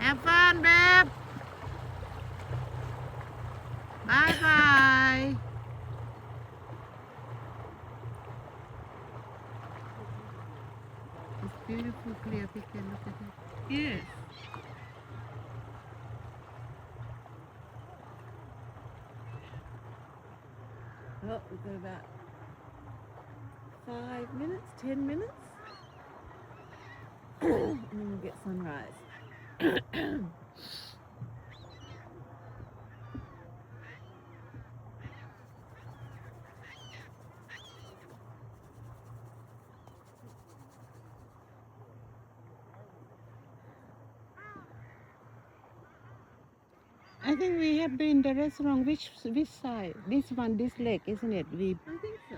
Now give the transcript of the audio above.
Have fun, babe. Bye bye. It's beautiful, clear picture. Look at it. Yes. Well, we've got about 5 minutes, 10 minutes, and then we'll get sunrise. I think we have been the restaurant. Which side? This one, this leg, isn't it? We I think so.